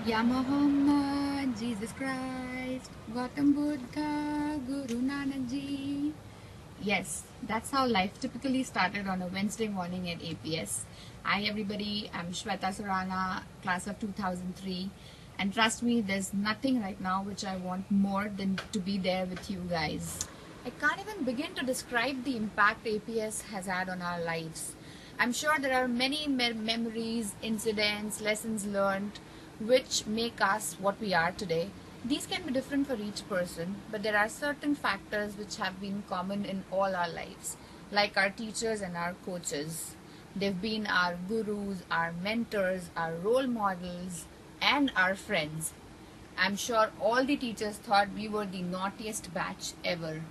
Ya Muhammad, Jesus Christ, Gautam Buddha, Guru Nanak Ji. Yes, that's how life typically started on a Wednesday morning at APS. Hi everybody, I'm Shweta Surana, class of 2003. And trust me, there's nothing right now which I want more than to be there with you guys. I can't even begin to describe the impact APS has had on our lives. I'm sure there are many memories, incidents, lessons learned which make us what we are today. These can be different for each person, but there are certain factors which have been common in all our lives, like our teachers and our coaches. They've been our gurus, our mentors, our role models, and our friends. I'm sure all the teachers thought we were the naughtiest batch ever.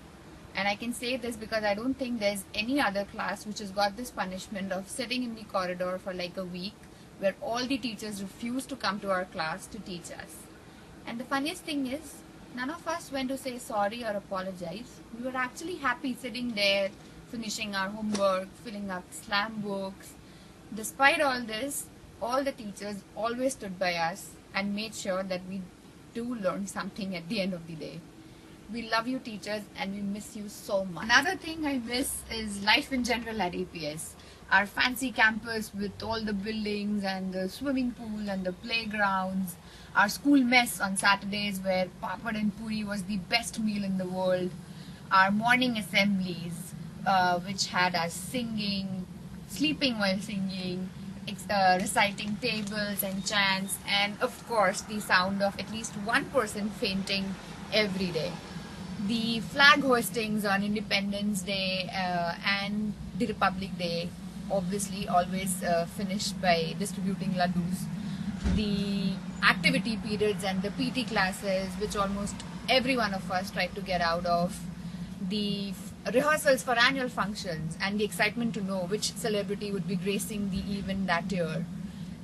And I can say this because I don't think there's any other class which has got this punishment of sitting in the corridor for like a week where all the teachers refuse to come to our class to teach us. And the funniest thing is, none of us went to say sorry or apologize. We were actually happy sitting there, finishing our homework, filling up slam books. Despite all this, all the teachers always stood by us and made sure that we do learn something at the end of the day. We love you teachers and we miss you so much. Another thing I miss is life in general at APS. Our fancy campus with all the buildings and the swimming pool and the playgrounds. Our school mess on Saturdays where papad and puri was the best meal in the world. Our morning assemblies which had us singing, sleeping while singing, reciting tables and chants, and of course the sound of at least one person fainting every day. The flag hoistings on Independence Day and the Republic Day, obviously always finished by distributing laddus. The activity periods and the PT classes, which almost every one of us tried to get out of. The rehearsals for annual functions and the excitement to know which celebrity would be gracing the event that year.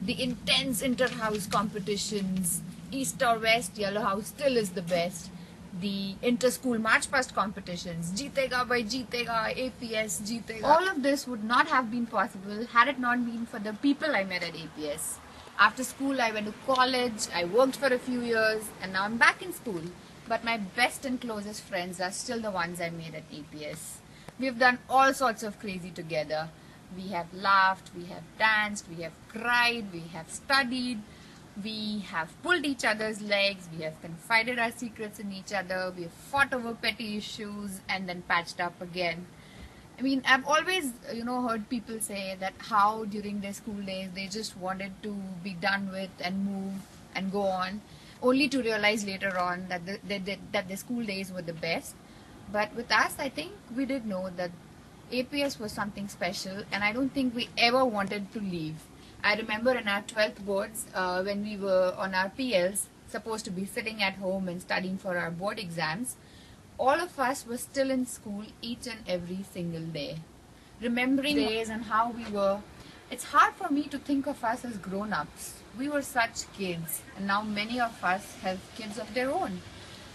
The intense inter-house competitions, East or West, Yellow House still is the best. The inter-school march past competitions, Jeetega by Jeetega, APS Jeetega. All of this would not have been possible had it not been for the people I met at APS. After school, I went to college, I worked for a few years, and now I'm back in school. But my best and closest friends are still the ones I made at APS. We've done all sorts of crazy together. We have laughed, we have danced, we have cried, we have studied. We have pulled each other's legs, we have confided our secrets in each other, we have fought over petty issues and then patched up again. I mean, I've always, heard people say that how during their school days they just wanted to be done with and move and go on, only to realize later on that the school days were the best. But with us, I think we did know that APS was something special, and I don't think we ever wanted to leave. I remember in our 12th boards, when we were on our PLs, supposed to be sitting at home and studying for our board exams, all of us were still in school each and every single day. Remembering days and how we were, it's hard for me to think of us as grown-ups. We were such kids, and now many of us have kids of their own.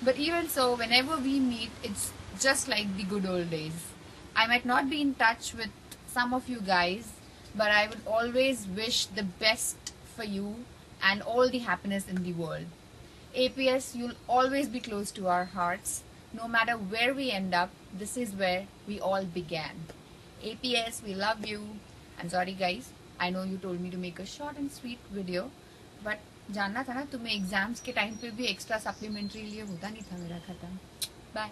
But even so, whenever we meet, it's just like the good old days. I might not be in touch with some of you guys, but I would always wish the best for you and all the happiness in the world. APS, you'll always be close to our hearts. No matter where we end up, this is where we all began. APS, we love you. I'm sorry guys, I know you told me to make a short and sweet video, but जानना था ना तुम्हें exams के time पे भी extra supplementary लिए होता नहीं था मेरा खत्म. बाय.